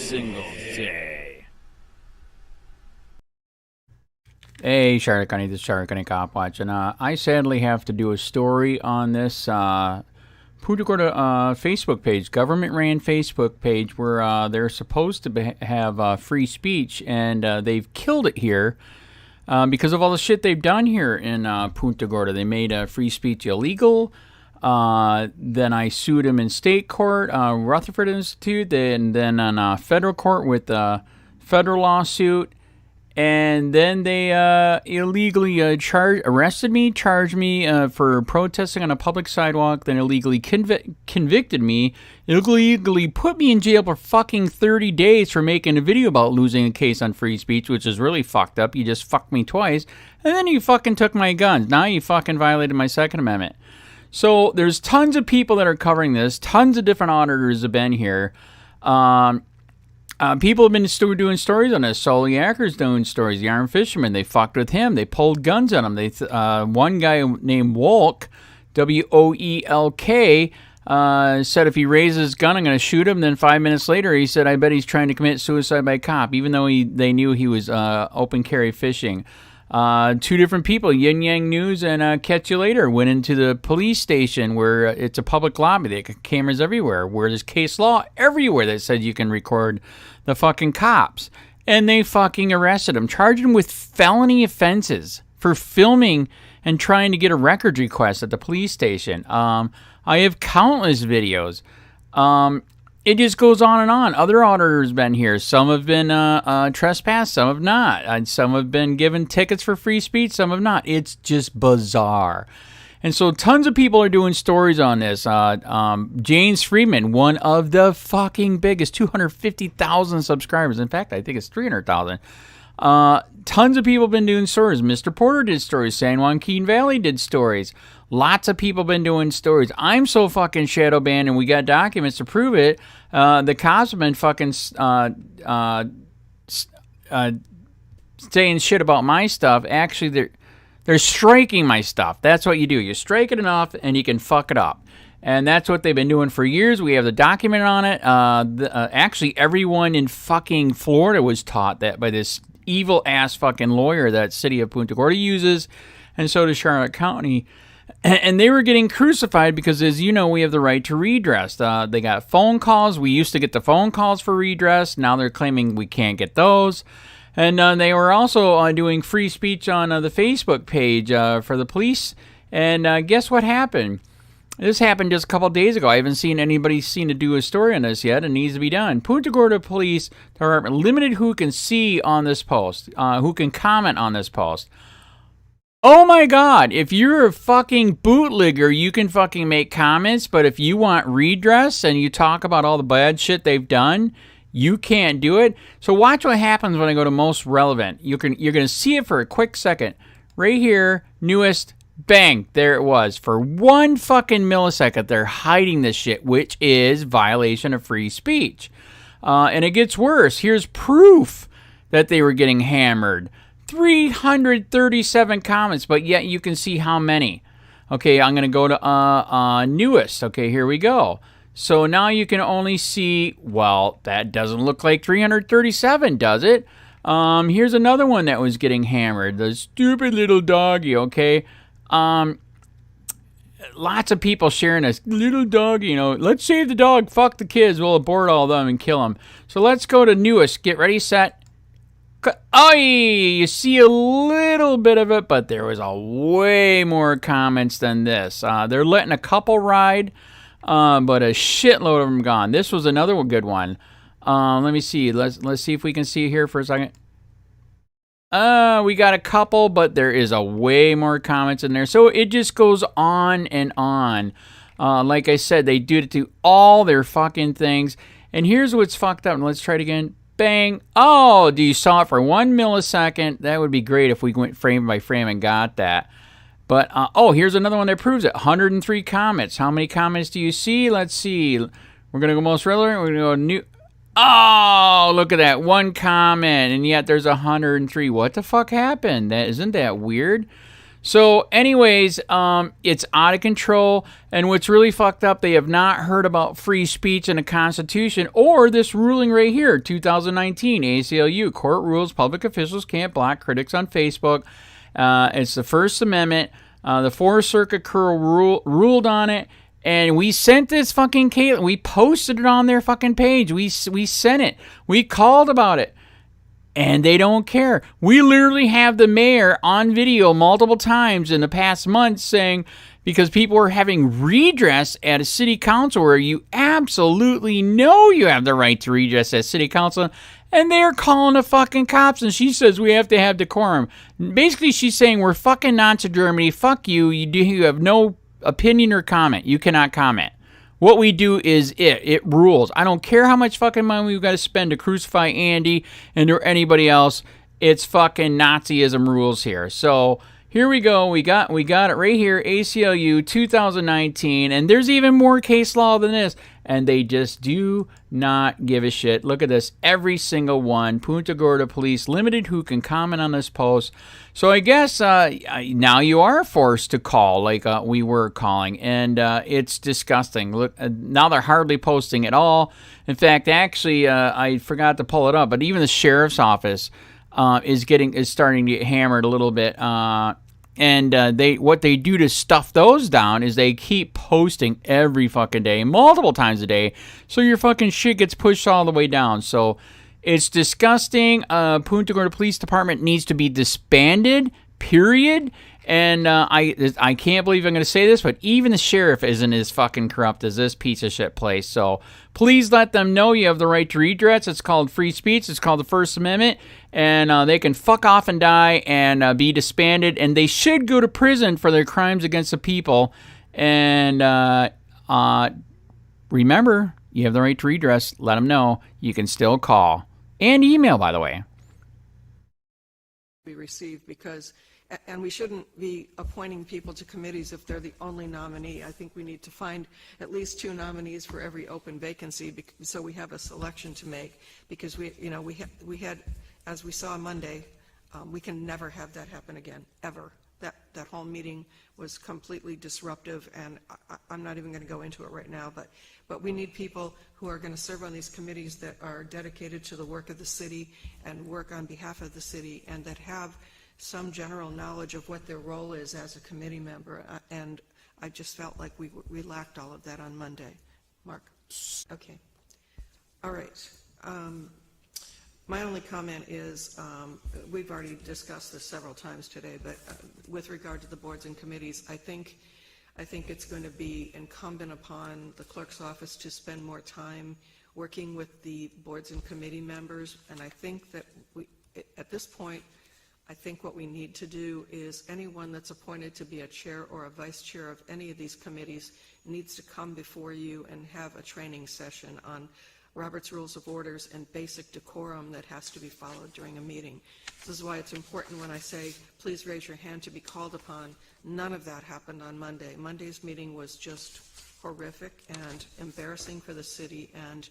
single day. Hey, Charlotte County, this is Charlotte County Cop Watch, and I sadly have to do a story on this Punta Gorda Facebook page, government-ran Facebook page, where they're supposed to have free speech, and they've killed it here because of all the shit they've done here in Punta Gorda. They made free speech illegal. Then I sued him in state court, Rutherford Institute, and then on federal court with a federal lawsuit. And then they illegally arrested me, charged me for protesting on a public sidewalk, then illegally convicted me, illegally put me in jail for fucking 30 days for making a video about losing a case on free speech, which is really fucked up. You just fucked me twice. And then you fucking took my guns. Now you fucking violated my Second Amendment. So there's tons of people that are covering this. Tons of different auditors have been here. People have been doing stories on this. Sollyacker's doing stories. The Armed Fisherman, they fucked with him. They pulled guns on him. One guy named Wolk, W-O-E-L-K, said if he raises his gun, I'm going to shoot him. Then 5 minutes later, he said, I bet he's trying to commit suicide by cop, even though they knew he was open carry fishing. Two different people, Yin Yang News and Catch You Later, went into the police station where it's a public lobby. They got cameras everywhere, where there's case law everywhere that said you can record the fucking cops. And they fucking arrested him, charged him with felony offenses for filming and trying to get a records request at the police station. I have countless videos. It just goes on and on. Other auditors have been here. Some have been trespassed, some have not. And some have been given tickets for free speech, some have not. It's just bizarre. And so tons of people are doing stories on this. James Freeman, one of the fucking biggest, 250,000 subscribers. In fact, I think it's 300,000. Tons of people have been doing stories. Mr. Porter did stories. San Joaquin Valley did stories. Lots of people been doing stories. I'm so fucking shadow banned, and we got documents to prove it. The cops have been fucking saying shit about my stuff. Actually, they're striking my stuff. That's what you do. You strike it enough, and you can fuck it up. And that's what they've been doing for years. We have the document on it. Actually, everyone in fucking Florida was taught that by this evil-ass fucking lawyer that city of Punta Gorda uses, and so does Charlotte County. And they were getting crucified because, as you know, we have the right to redress. They got phone calls. We used to get the phone calls for redress. Now they're claiming we can't get those. And they were also doing free speech on the Facebook page for the police. And guess what happened? This happened just a couple days ago. I haven't seen anybody to do a story on this yet. It needs to be done. Punta Gorda Police Department limited who can see on this post, who can comment on this post. Oh my God, if you're a fucking bootlegger, you can fucking make comments, but if you want redress and you talk about all the bad shit they've done, you can't do it. So watch what happens when I go to most relevant. You're going to see it for a quick second. Right here, newest, bang, there it was. For 1 fucking millisecond, they're hiding this shit, which is violation of free speech. And it gets worse. Here's proof that they were getting hammered. 337 comments, but yet you can see how many. Okay, I'm going to go to newest. Okay, here we go. So now you can only see, well, that doesn't look like 337, does it? Here's another one that was getting hammered. The stupid little doggy, okay? Lots of people sharing this little dog, let's save the dog, fuck the kids, we'll abort all of them and kill them. So let's go to newest. Get ready, set. Oh, you see a little bit of it, but there was a way more comments than this. They're letting a couple ride, but a shitload of them gone. This was another good one. Let me see. Let's see if we can see here for a second. We got a couple, but there is a way more comments in there. So it just goes on and on. Like I said, they do it to all their fucking things. And here's what's fucked up. Let's try it again. Bang. Oh, do you saw it for 1 millisecond? That would be great if we went frame by frame and got that. But, oh, here's another one that proves it. 103 comments. How many comments do you see? Let's see. We're going to go most relevant. We're going to go new. Oh, look at that. 1 comment. And yet there's 103. What the fuck happened? Isn't that weird? So, anyways, it's out of control. And what's really fucked up, they have not heard about free speech in the Constitution or this ruling right here, 2019 ACLU court rules public officials can't block critics on Facebook. It's the First Amendment. The Fourth Circuit ruled on it. And we sent this fucking Caitlin. We posted it on their fucking page. We sent it. We called about it. And they don't care. We literally have the mayor on video multiple times in the past months saying, because people are having redress at a city council where you absolutely know you have the right to redress at city council, and they're calling the fucking cops, and she says we have to have decorum. Basically, she's saying we're fucking Nazi Germany. Fuck you. You have no opinion or comment. You cannot comment. What we do is it rules. I don't care how much fucking money we've got to spend to crucify Andy and or anybody else. It's fucking Nazism rules here. So here we go. We got it right here. ACLU 2019, and there's even more case law than this. And they just do not give a shit. Look at this. Every single one. Punta Gorda police limited who can comment on this post. So I guess now you are forced to call like we were calling. And it's disgusting. Look, now they're hardly posting at all. In fact, actually, I forgot to pull it up. But even the sheriff's office is starting to get hammered a little bit. And what they do to stuff those down is they keep posting every fucking day, multiple times a day, so your fucking shit gets pushed all the way down. So it's disgusting. Punta Gorda Police Department needs to be disbanded, period. And I can't believe I'm going to say this, but even the sheriff isn't as fucking corrupt as this piece of shit place. So please let them know you have the right to redress. It's called free speech. It's called the First Amendment. And they can fuck off and die and be disbanded. And they should go to prison for their crimes against the people. And remember, you have the right to redress. Let them know. You can still call. And email, by the way. We receive because... And we shouldn't be appointing people to committees if they're the only nominee. I think we need to find at least 2 nominees for every open vacancy, so we have a selection to make. Because we had, as we saw Monday, we can never have that happen again, ever. That whole meeting was completely disruptive, and I'm not even going to go into it right now. But we need people who are going to serve on these committees that are dedicated to the work of the city and work on behalf of the city, and that have some general knowledge of what their role is as a committee member, and I just felt like we lacked all of that on Monday. Mark? Okay. All right. My only comment is, we've already discussed this several times today, but with regard to the boards and committees, I think it's going to be incumbent upon the clerk's office to spend more time working with the boards and committee members, and I think that at this point, I think what we need to do is anyone that's appointed to be a chair or a vice chair of any of these committees needs to come before you and have a training session on Robert's Rules of Orders and basic decorum that has to be followed during a meeting. This is why it's important when I say, please raise your hand to be called upon. None of that happened on Monday. Monday's meeting was just horrific and embarrassing for the city, and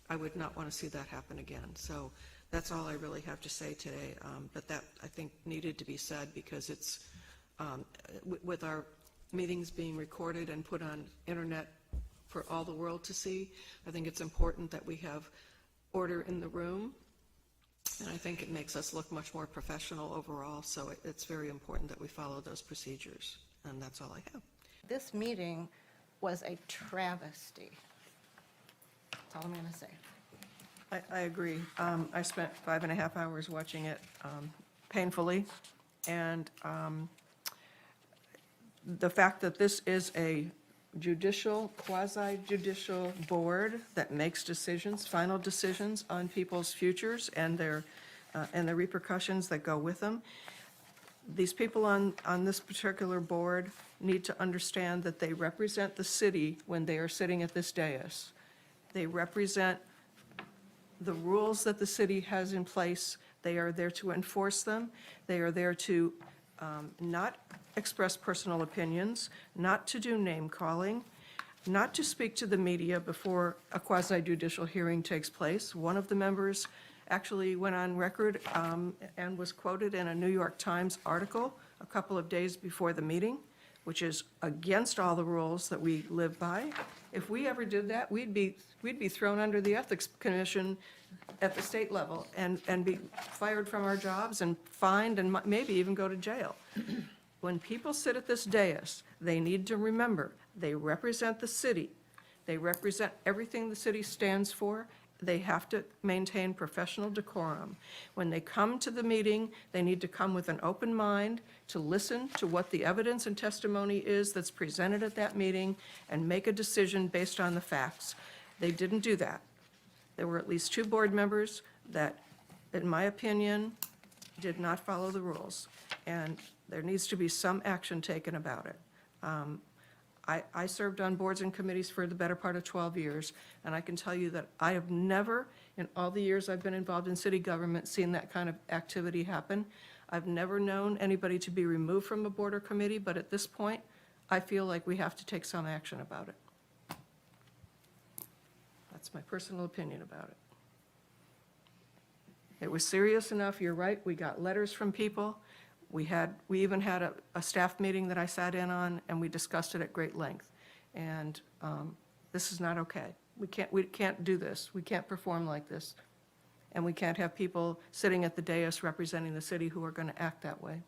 I would not want to see that happen again. So that's all I really have to say today, but that, I think, needed to be said because it's, with our meetings being recorded and put on internet for all the world to see, I think it's important that we have order in the room, and I think it makes us look much more professional overall, so it's very important that we follow those procedures, and that's all I have. This meeting was a travesty. That's all I'm going to say. I agree. I spent 5.5 hours watching it painfully, and the fact that this is a judicial, quasi-judicial board that makes decisions, final decisions on people's futures and the repercussions that go with them. These people on this particular board need to understand that they represent the city when they are sitting at this dais. They represent the rules that the city has in place. They are there to enforce them. They are there to not express personal opinions, not to do name calling, not to speak to the media before a quasi-judicial hearing takes place. One of the members actually went on record and was quoted in a New York Times article a couple of days before the meeting, which is against all the rules that we live by. If we ever did that, we'd be thrown under the Ethics Commission at the state level and be fired from our jobs and fined and maybe even go to jail. When people sit at this dais, they need to remember, they represent the city. They represent everything the city stands for. They have to maintain professional decorum. When they come to the meeting, they need to come with an open mind to listen to what the evidence and testimony is that's presented at that meeting and make a decision based on the facts. They didn't do that. There were at least 2 board members that, in my opinion, did not follow the rules, and there needs to be some action taken about it. I served on boards and committees for the better part of 12 years, and I can tell you that I have never, in all the years I've been involved in city government, seen that kind of activity happen. I've never known anybody to be removed from a board or committee, but at this point, I feel like we have to take some action about it. That's my personal opinion about it. It was serious enough, you're right, we got letters from people. We even had a staff meeting that I sat in on, and we discussed it at great length. And this is not okay. We can't do this. We can't perform like this. And we can't have people sitting at the dais representing the city who are going to act that way.